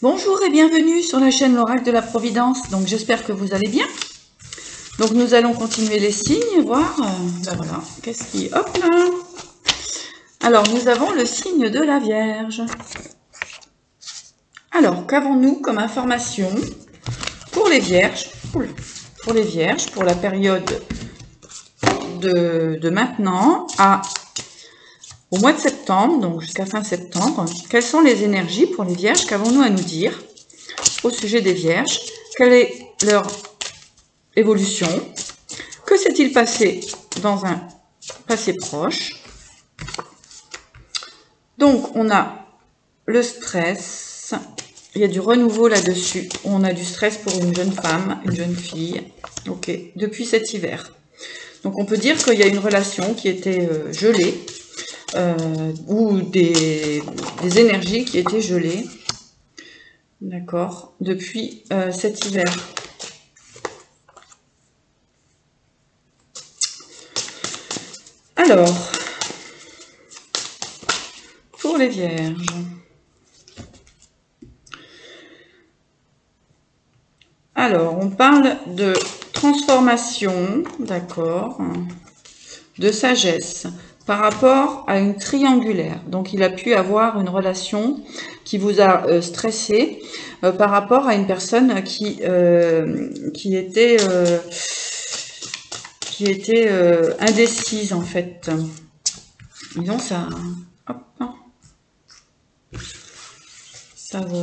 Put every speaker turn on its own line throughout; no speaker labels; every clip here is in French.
Bonjour et bienvenue sur la chaîne L'Oracle de la Providence. Donc j'espère que vous allez bien. Donc nous allons continuer les signes, voir, ben voilà, qu'est-ce qui, hop là. Alors nous avons le signe de la Vierge. Alors qu'avons-nous comme information pour les Vierges, pour la période de maintenant au mois de septembre, donc jusqu'à fin septembre? Quelles sont les énergies pour les Vierges? Qu'avons-nous à nous dire au sujet des Vierges? Quelle est leur évolution? Que s'est-il passé dans un passé proche? Donc, on a le stress. Il y a du renouveau là-dessus. On a du stress pour une jeune femme, une jeune fille. Ok, depuis cet hiver. Donc, on peut dire qu'il y a une relation qui était gelée. Ou des énergies qui étaient gelées. D'accord, depuis cet hiver. Alors, pour les Vierges. Alors, on parle de transformation, d'accord, de sagesse par rapport à une triangulaire. Donc, il a pu avoir une relation qui vous a stressé par rapport à une personne qui était indécise en fait. Disons ça. Hop. Ça va.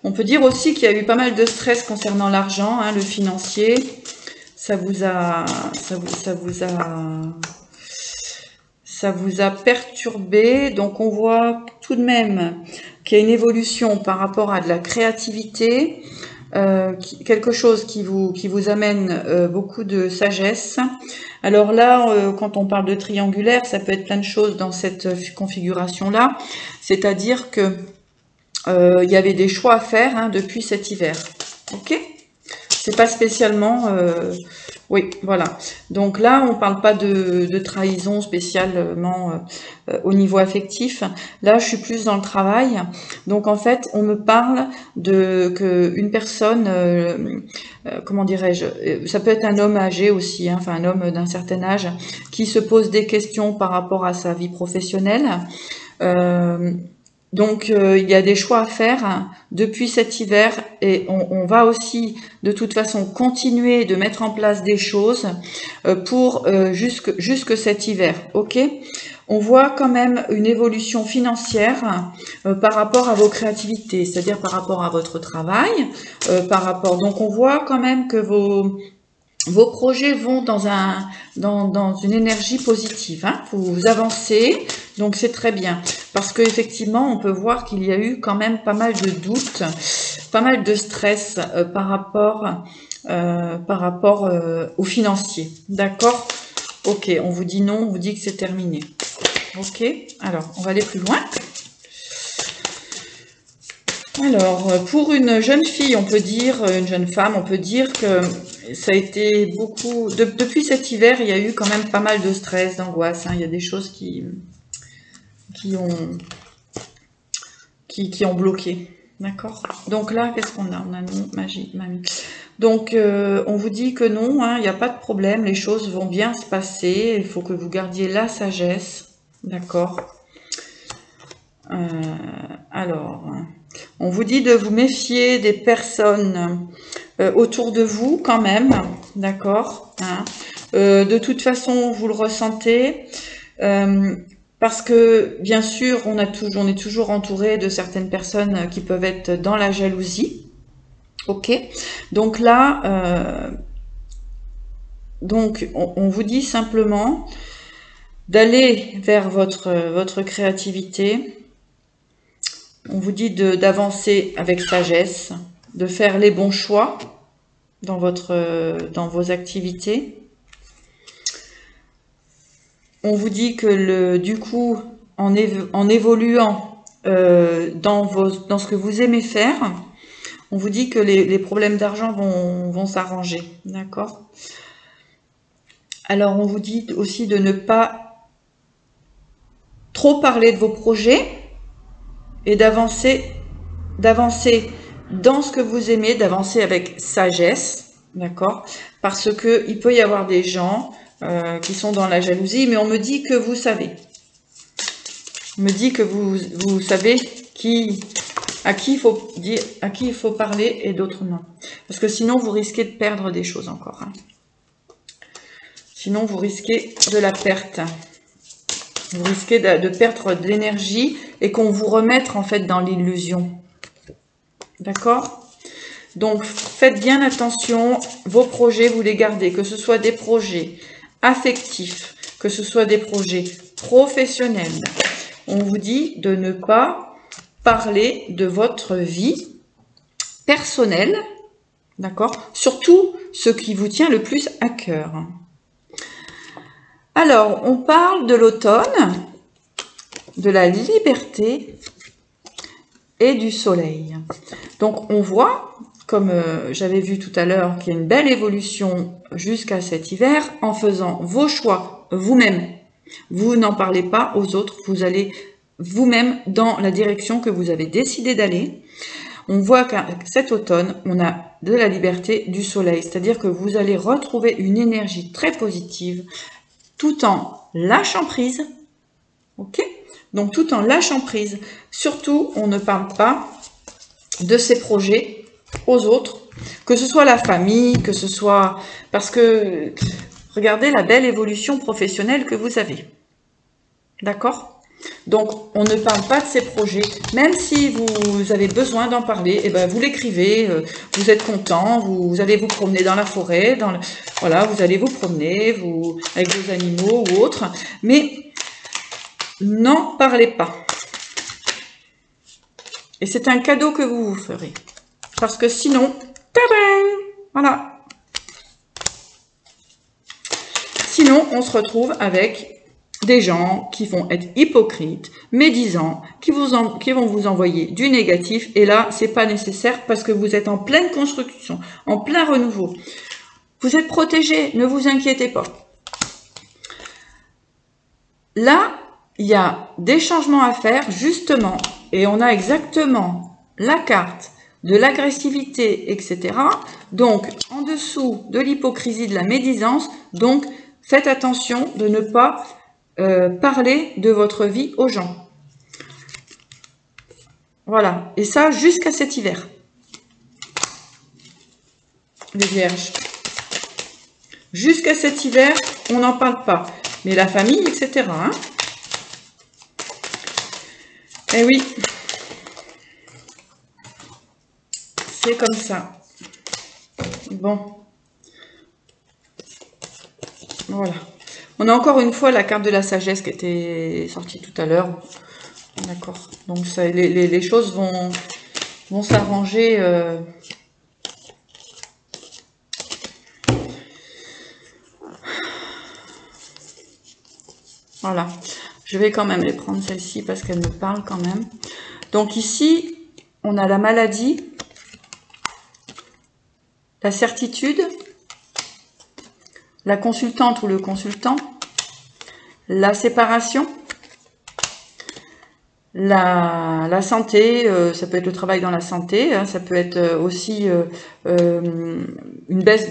On peut dire aussi qu'il y a eu pas mal de stress concernant l'argent, hein, le financier. Ça vous a perturbé. Donc on voit tout de même qu'il y a une évolution par rapport à de la créativité, quelque chose qui vous amène beaucoup de sagesse. Alors là, quand on parle de triangulaire, ça peut être plein de choses dans cette configuration-là. C'est-à-dire que il y avait des choix à faire, hein, depuis cet hiver. Ok ? C'est pas spécialement... oui, voilà. Donc là, on parle pas de trahison spécialement au niveau affectif. Là, je suis plus dans le travail. Donc en fait, on me parle que une personne, comment dirais-je, ça peut être un homme âgé aussi, hein, enfin un homme d'un certain âge, qui se pose des questions par rapport à sa vie professionnelle. Donc il y a des choix à faire, hein, depuis cet hiver, et on va aussi de toute façon continuer de mettre en place des choses pour jusque cet hiver. Ok, on voit quand même une évolution financière par rapport à vos créativités, c'est-à-dire par rapport à votre travail, donc on voit quand même que vos projets vont dans une énergie positive, hein. Vous avancez, donc c'est très bien. Parce qu'effectivement, on peut voir qu'il y a eu quand même pas mal de doutes, pas mal de stress par rapport au financier. D'accord? Ok, on vous dit non, on vous dit que c'est terminé. Ok, alors on va aller plus loin. Alors, pour une jeune fille, on peut dire, une jeune femme, on peut dire que ça a été beaucoup... depuis cet hiver, il y a eu quand même pas mal de stress, d'angoisse, hein. Il y a des choses qui ont bloqué. D'accord? Donc là, qu'est-ce qu'on a? On a non, magie, mamie. Donc, on vous dit que non, hein, il n'y a pas de problème, les choses vont bien se passer, il faut que vous gardiez la sagesse. D'accord? Alors... On vous dit de vous méfier des personnes autour de vous quand même, d'accord, hein. De toute façon, vous le ressentez, parce que bien sûr, on est toujours entouré de certaines personnes qui peuvent être dans la jalousie. Ok, donc là, on vous dit simplement d'aller vers votre créativité. On vous dit d'avancer avec sagesse, de faire les bons choix dans vos activités. On vous dit que du coup, en évoluant dans ce que vous aimez faire, on vous dit que les problèmes d'argent vont s'arranger. D'accord? Alors, on vous dit aussi de ne pas trop parler de vos projets. et d'avancer dans ce que vous aimez, d'avancer avec sagesse, d'accord? Parce que il peut y avoir des gens qui sont dans la jalousie, mais on me dit que vous savez. On me dit que vous savez à qui il faut dire, à qui il faut parler et d'autres non. Parce que sinon, vous risquez de perdre des choses encore. Hein. Sinon, vous risquez de la perte. Vous risquez de perdre de l'énergie et qu'on vous remette en fait dans l'illusion. D'accord? Donc, faites bien attention. Vos projets, vous les gardez. Que ce soit des projets affectifs, que ce soit des projets professionnels. On vous dit de ne pas parler de votre vie personnelle. D'accord? Surtout ce qui vous tient le plus à cœur. Alors, on parle de l'automne, de la liberté et du soleil. Donc, on voit, comme j'avais vu tout à l'heure, qu'il y a une belle évolution jusqu'à cet hiver en faisant vos choix vous-même. Vous n'en parlez pas aux autres, vous allez vous-même dans la direction que vous avez décidé d'aller. On voit qu'à cet automne, on a de la liberté du soleil, c'est-à-dire que vous allez retrouver une énergie très positive, tout en lâchant prise, ok? Donc tout en lâchant prise. Surtout, on ne parle pas de ces projets aux autres, que ce soit la famille, que ce soit... Parce que, regardez la belle évolution professionnelle que vous avez. D'accord? Donc, on ne parle pas de ces projets. Même si vous avez besoin d'en parler, eh ben, vous l'écrivez, vous êtes content, vous allez vous promener dans la forêt, voilà, vous allez vous promener avec vos animaux ou autres, mais n'en parlez pas. Et c'est un cadeau que vous vous ferez. Parce que sinon, tadam, voilà. Sinon, on se retrouve avec des gens qui vont être hypocrites, médisants, qui vont vous envoyer du négatif. Et là, c'est pas nécessaire parce que vous êtes en pleine construction, en plein renouveau. Vous êtes protégés, ne vous inquiétez pas. Là, il y a des changements à faire, justement, et on a exactement la carte de l'agressivité, etc. Donc, en dessous de l'hypocrisie, de la médisance, donc, faites attention de ne pas parler de votre vie aux gens. Voilà. Et ça, jusqu'à cet hiver. Les vierges. Jusqu'à cet hiver, on n'en parle pas. Mais la famille, etc. Hein. Eh oui. C'est comme ça. Bon. Voilà. On a encore une fois la carte de la sagesse qui était sortie tout à l'heure. D'accord. Donc ça, les choses vont s'arranger. Voilà. Je vais quand même les prendre celle-ci parce qu'elle me parle quand même. Donc ici, on a la maladie, la certitude, la consultante ou le consultant, la séparation, la santé, ça peut être le travail dans la santé, hein, ça peut être aussi une baisse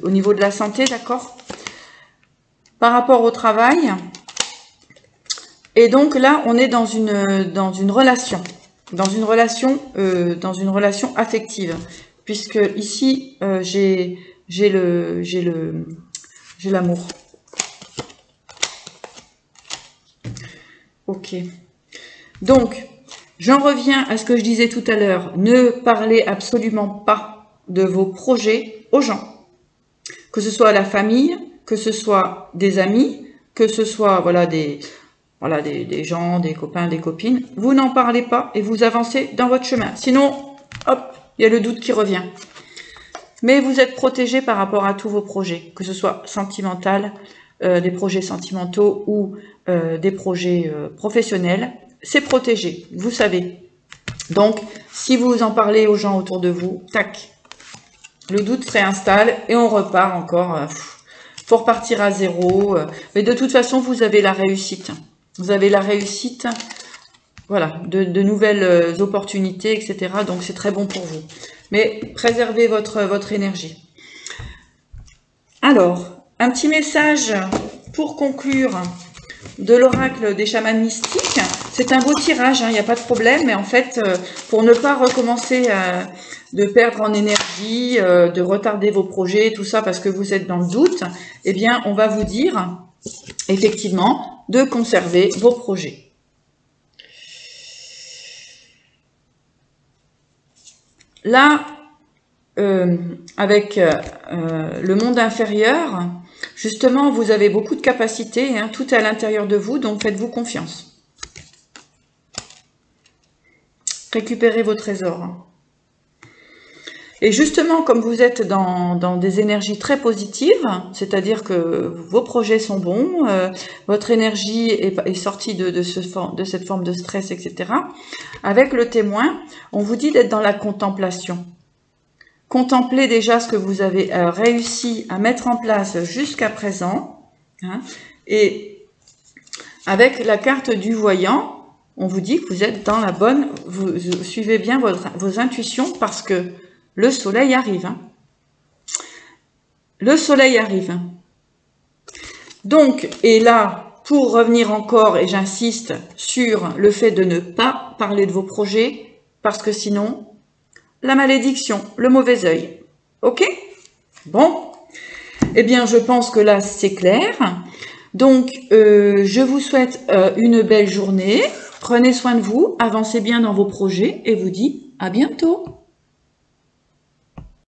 au niveau de la santé, d'accord? Par rapport au travail. Et donc là, on est dans une relation, dans une relation affective, puisque ici j'ai l'amour. Ok. Donc, j'en reviens à ce que je disais tout à l'heure. Ne parlez absolument pas de vos projets aux gens. Que ce soit la famille, que ce soit des amis, que ce soit des gens, des copains, des copines. Vous n'en parlez pas et vous avancez dans votre chemin. Sinon, hop, il y a le doute qui revient. Mais vous êtes protégé par rapport à tous vos projets, que ce soit sentimental, des projets sentimentaux ou des projets professionnels. C'est protégé, vous savez. Donc, si vous en parlez aux gens autour de vous, tac, le doute se réinstalle et on repart encore. Faut repartir à zéro. Mais de toute façon, vous avez la réussite. Vous avez la réussite voilà, de nouvelles opportunités, etc. Donc c'est très bon pour vous. Mais préservez votre énergie. Alors, un petit message pour conclure de l'oracle des chamans mystiques. C'est un beau tirage, il n'y a pas de problème, mais en fait, pour ne pas recommencer de perdre en énergie, de retarder vos projets, tout ça, parce que vous êtes dans le doute, eh bien, on va vous dire, effectivement, de conserver vos projets. Là, avec le monde inférieur, justement, vous avez beaucoup de capacités, tout est à l'intérieur de vous, donc faites-vous confiance. Récupérez vos trésors. Et justement, comme vous êtes dans des énergies très positives, c'est-à-dire que vos projets sont bons, votre énergie est sortie de cette forme de stress, etc. Avec le témoin, on vous dit d'être dans la contemplation. Contemplez déjà ce que vous avez réussi à mettre en place jusqu'à présent. Et avec la carte du voyant, on vous dit que vous êtes dans la bonne... Vous suivez bien vos intuitions parce que le soleil arrive. Le soleil arrive. Donc, et là, pour revenir encore, et j'insiste sur le fait de ne pas parler de vos projets, parce que sinon... la malédiction, le mauvais œil. Ok? Bon. Eh bien, je pense que là, c'est clair. Donc, je vous souhaite une belle journée. Prenez soin de vous, avancez bien dans vos projets et vous dis à bientôt.